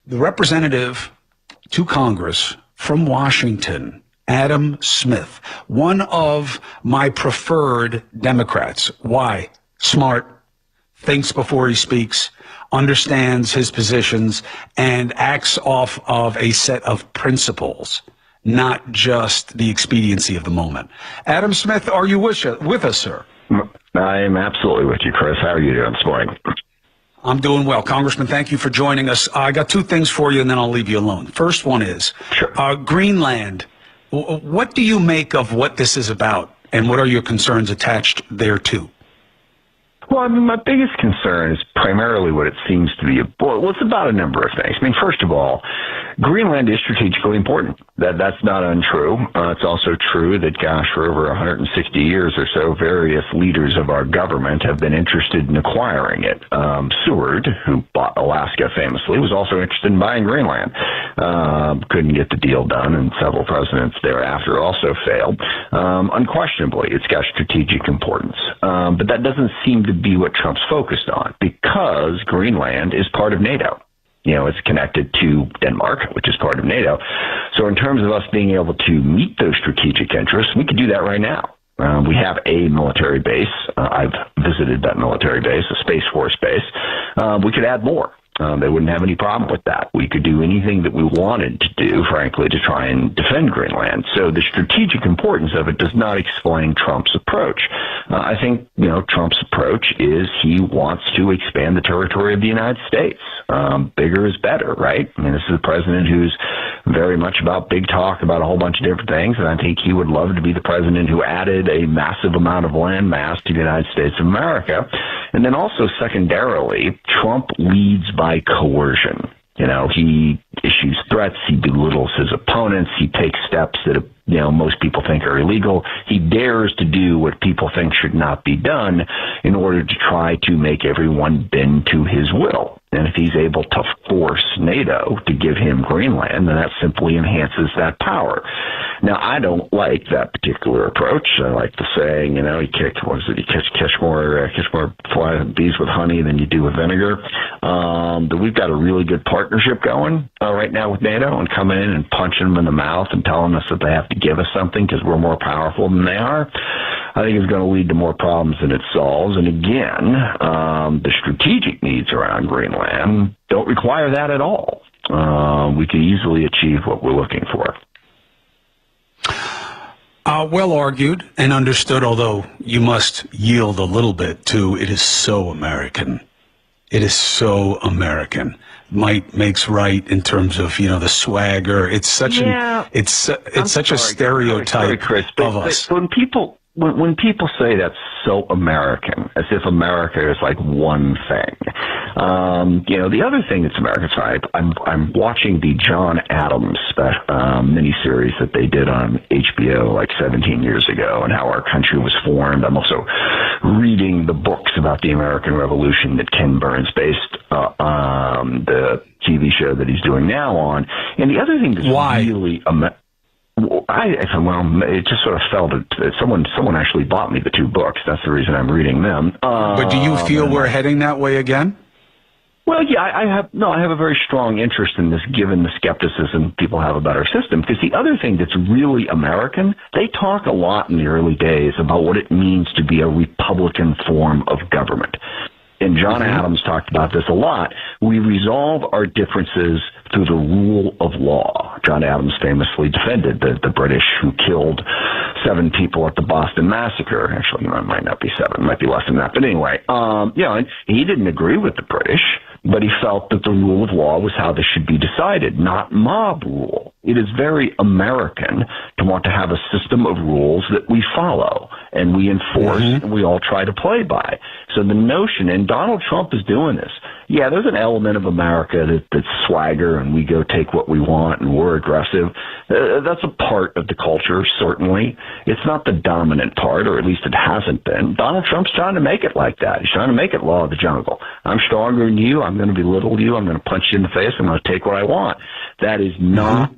The representative to Congress from Washington, Adam Smith, one of my preferred Democrats. Why? Smart, thinks before he speaks, understands his positions, and acts off of a set of principles, not just the expediency of the moment. Adam Smith, are you with us, sir? I am absolutely with you, Chris. How are you doing this morning? I'm doing well. Congressman, thank you for joining us. I got two things for you, and then I'll leave you alone. First one is Greenland. What do you make of what this is about, and what are your concerns attached thereto? Well, I mean, my biggest concern is primarily what it seems to be. Well, it's about a number of things. I mean, first of all, Greenland is strategically important. That's not untrue. It's also true that, gosh, for over 160 years or so, various leaders of our government have been interested in acquiring it. Seward, who bought Alaska famously, was also interested in buying Greenland. Couldn't get the deal done, and several presidents thereafter also failed. Unquestionably, it's got strategic importance. But that doesn't seem to be what Trump's focused on, because Greenland is part of NATO. You know, it's connected to Denmark, which is part of NATO. So in terms of us being able to meet those strategic interests, we could do that right now. We have a military base. I've visited that military base, a Space Force base. We could add more. They wouldn't have any problem with that. We could do anything that we wanted to do, frankly, to try and defend Greenland. So the strategic importance of it does not explain Trump's approach. I think, Trump's approach is he wants to expand the territory of the United States. Bigger is better, right? I mean, this is a president who's very much about big talk about a whole bunch of different things, and I think he would love to be the president who added a massive amount of land mass to the United States of America. And then also, secondarily, Trump leads by coercion. He issues threats, he belittles his opponents, he takes steps that, most people think are illegal. He dares to do what people think should not be done in order to try to make everyone bend to his will. And if he's able to force NATO to give him Greenland, then that simply enhances that power. Now, I don't like that particular approach. I like the saying, you catch more bees with honey than you do with vinegar. That we've got a really good partnership going right now with NATO, and coming in and punching them in the mouth and telling us that they have to give us something because we're more powerful than they are, I think it's going to lead to more problems than it solves. And again, the strategic needs around Greenland don't require that at all. We can easily achieve what we're looking for. Well argued and understood, although you must yield a little bit to it is so American. It is so American. Might makes right in terms of, the swagger. It's such such a stereotype of us. But when people say that's so American, as if America is like one thing. The other thing that's American, sorry, I'm watching the John Adams miniseries that they did on HBO like 17 years ago, and how our country was formed. I'm also reading the books about the American Revolution that Ken Burns based the TV show that he's doing now on. And the other thing that's really it just sort of felt that someone actually bought me the two books. That's the reason I'm reading them. But do you feel we're heading that way again? Well, yeah, I have a very strong interest in this, given the skepticism people have about our system. Because the other thing that's really American, they talk a lot in the early days about what it means to be a Republican form of government. And John Adams talked about this a lot. We resolve our differences through the rule of law. John Adams famously defended the British who killed 7 people at the Boston Massacre. Actually, it might not be 7, it might be less than that. But anyway, and he didn't agree with the British, but he felt that the rule of law was how this should be decided, not mob rule. It is very American to want to have a system of rules that we follow and we enforce and we all try to play by. So the notion, and Donald Trump is doing this, yeah, there's an element of America that's swagger and we go take what we want and we're aggressive. That's a part of the culture, certainly. It's not the dominant part, or at least it hasn't been. Donald Trump's trying to make it like that. He's trying to make it law of the jungle. I'm stronger than you. I'm going to belittle you. I'm going to punch you in the face. I'm going to take what I want. That is not.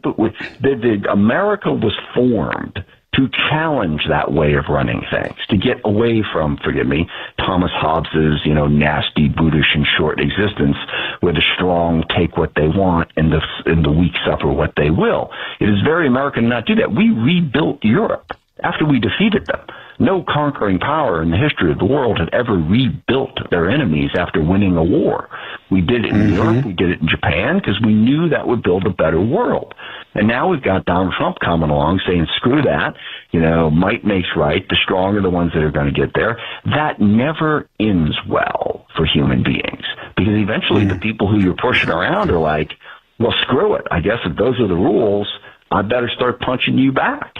America was formed to challenge that way of running things, to get away from, forgive me, Thomas Hobbes's, nasty, brutish, and short existence, where the strong take what they want and the weak suffer what they will. It is very American to not do that. We rebuilt Europe after we defeated them. No conquering power in the history of the world had ever rebuilt their enemies after winning a war. We did it in Europe, we did it in Japan, because we knew that would build a better world. And now we've got Donald Trump coming along saying, screw that, might makes right, the strong are the ones that are going to get there. That never ends well for human beings, because eventually the people who you're pushing around are like, well, screw it. I guess if those are the rules, I better start punching you back.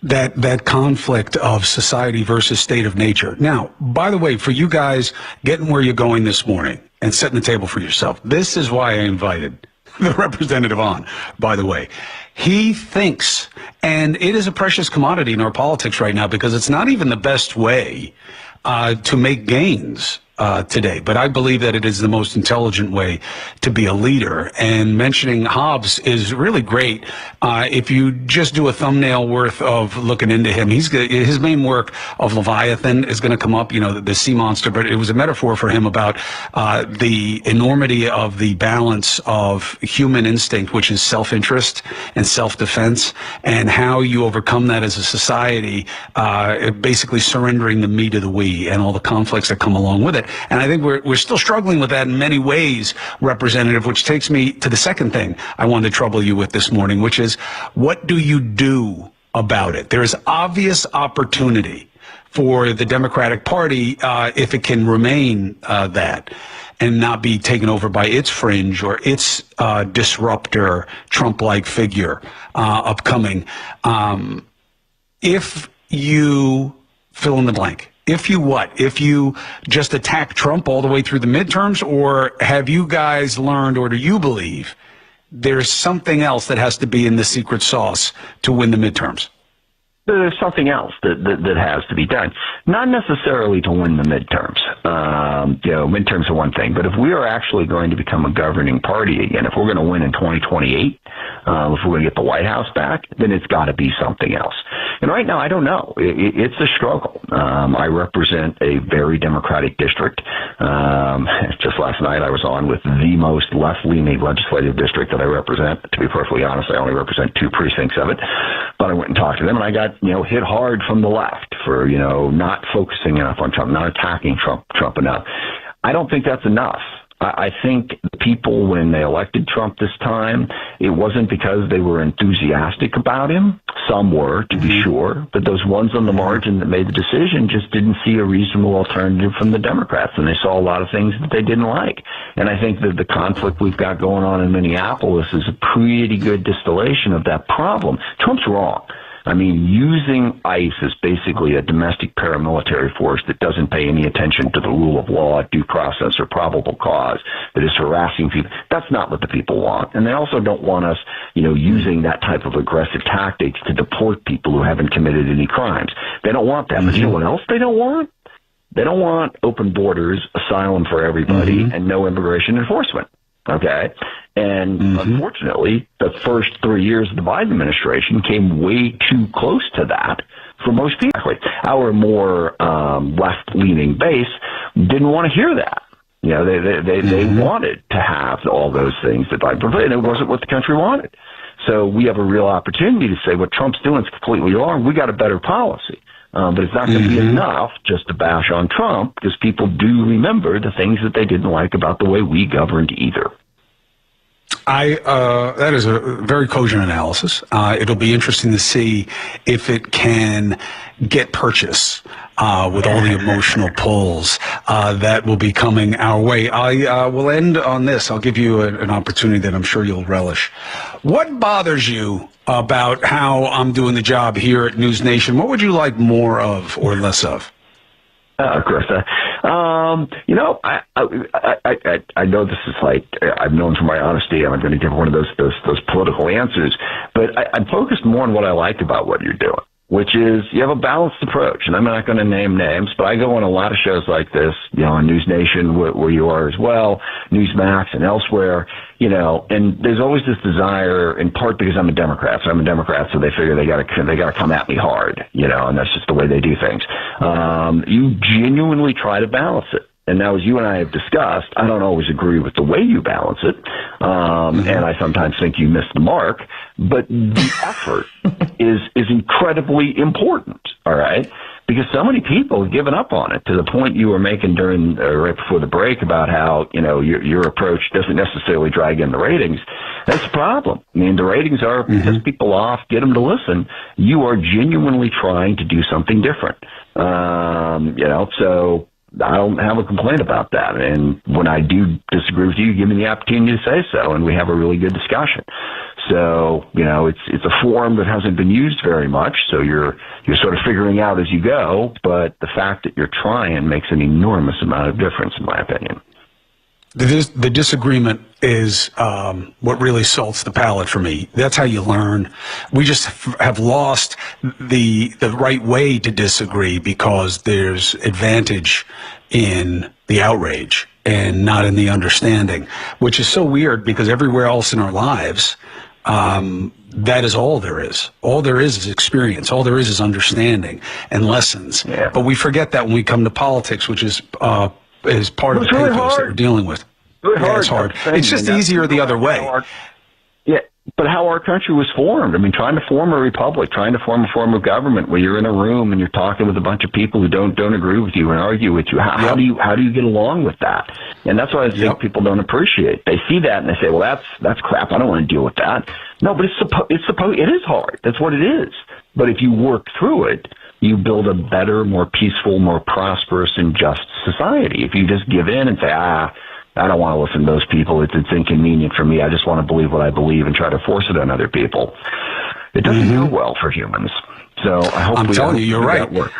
That conflict of society versus state of nature. Now, by the way, for you guys getting where you're going this morning and setting the table for yourself, this is why I invited the representative on, by the way. He thinks, and it is a precious commodity in our politics right now, because it's not even the best way to make gains today, but I believe that it is the most intelligent way to be a leader. And mentioning Hobbes is really great. If you just do a thumbnail worth of looking into him, his main work of Leviathan is going to come up, the sea monster, but it was a metaphor for him about the enormity of the balance of human instinct, which is self-interest and self-defense, and how you overcome that as a society, basically surrendering the me to the we and all the conflicts that come along with it. And I think we're still struggling with that in many ways, Representative, which takes me to the second thing I wanted to trouble you with this morning, which is, what do you do about it? There is obvious opportunity for the Democratic Party, if it can remain that and not be taken over by its fringe or its disruptor, Trump-like figure upcoming. If you fill in the blank. If you just attack Trump all the way through the midterms, or have you guys learned, or do you believe there's something else that has to be in the secret sauce to win the midterms? There's something else that has to be done. Not necessarily to win the midterms. Midterms are one thing, but if we are actually going to become a governing party again, if we're going to win in 2028, if we're going to get the White House back, then it's got to be something else. And right now, I don't know. It's a struggle. I represent a very Democratic district. Just last night, I was on with the most left-leaning legislative district that I represent. To be perfectly honest, I only represent 2 precincts of it. But I went and talked to them, and I got hit hard from the left for not focusing enough on Trump, not attacking Trump enough. I don't think that's enough. I think the people, when they elected Trump this time, it wasn't because they were enthusiastic about him. Some were, to be sure, but those ones on the margin that made the decision just didn't see a reasonable alternative from the Democrats, and they saw a lot of things that they didn't like. And I think that the conflict we've got going on in Minneapolis is a pretty good distillation of that problem. Trump's wrong. I mean, using ICE as basically a domestic paramilitary force that doesn't pay any attention to the rule of law, due process, or probable cause, that is harassing people, that's not what the people want. And they also don't want us, using that type of aggressive tactics to deport people who haven't committed any crimes. They don't want that. But you know what else they don't want? They don't want open borders, asylum for everybody, and no immigration enforcement. Okay? And unfortunately, the first 3 years of the Biden administration came way too close to that for most people. Our more left-leaning base didn't want to hear that. They wanted to have all those things that Biden provided, and it wasn't what the country wanted. So we have a real opportunity to say what Trump's doing is completely wrong. We got a better policy. But it's not going to be enough just to bash on Trump, because people do remember the things that they didn't like about the way we governed either. That is a very cogent analysis. It'll be interesting to see if it can get purchase with all the emotional pulls that will be coming our way. I will end on this. I'll give you an opportunity that I'm sure you'll relish. What bothers you about how I'm doing the job here at News Nation? What would you like more of or less of? Chris, I know this is like, I'm known for my honesty, and I'm going to give one of those political answers, but I'm focused more on what I like about what you're doing. which is you have a balanced approach. And I'm not going to name names, but I go on a lot of shows like this, on News Nation, where you are as well, Newsmax and elsewhere, and there's always this desire, in part because I'm a Democrat. So I'm a Democrat, so they figure they got to come at me hard, and that's just the way they do things. You genuinely try to balance it. And now, as you and I have discussed, I don't always agree with the way you balance it, and I sometimes think you miss the mark. But the effort is incredibly important. All right, because so many people have given up on it, to the point you were making during right before the break about how your approach doesn't necessarily drag in the ratings. That's the problem. I mean, the ratings are piss people off, get them to listen. You are genuinely trying to do something different. So I don't have a complaint about that. And when I do disagree with you, give me the opportunity to say so, and we have a really good discussion. So, it's a forum that hasn't been used very much, so you're sort of figuring out as you go, but the fact that you're trying makes an enormous amount of difference, in my opinion. The disagreement is what really salts the palate for me. That's how you learn. We just have lost the right way to disagree because there's advantage in the outrage and not in the understanding, which is so weird because everywhere else in our lives, that is all there is. All there is experience. All there is understanding and lessons. Yeah. But we forget that when we come to politics, which is part of the pathos that we're dealing with. It's hard. It's just easier the other way. But how our country was formed. I mean, trying to form a republic, trying to form a form of government where you're in a room and you're talking with a bunch of people who don't agree with you and argue with you. How do you get along with that? And that's what I think people don't appreciate. They see that and they say, well, that's crap. I don't want to deal with that. No, but it is hard. That's what it is. But if you work through it, you build a better, more peaceful, more prosperous and just society. If you just give in and say, I don't want to listen to those people. It's inconvenient for me. I just want to believe what I believe and try to force it on other people. It doesn't go well for humans. So I hope I'm telling you, you're right. Work.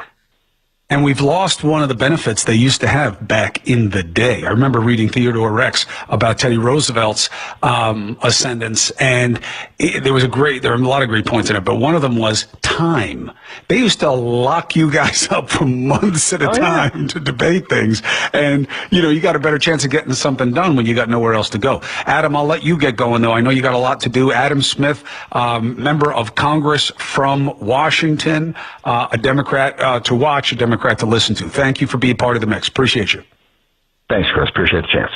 And we've lost one of the benefits they used to have back in the day. I remember reading Theodore Rex about Teddy Roosevelt's ascendance, and there were a lot of great points in it, but one of them was time. They used to lock you guys up for months at a time to debate things, and you got a better chance of getting something done when you got nowhere else to go. Adam, I'll let you get going, though. I know you got a lot to do. Adam Smith, member of Congress from Washington, a Democrat to watch, a Democrat to listen to. Thank you for being part of the mix. Appreciate you. Thanks, Chris. Appreciate the chance.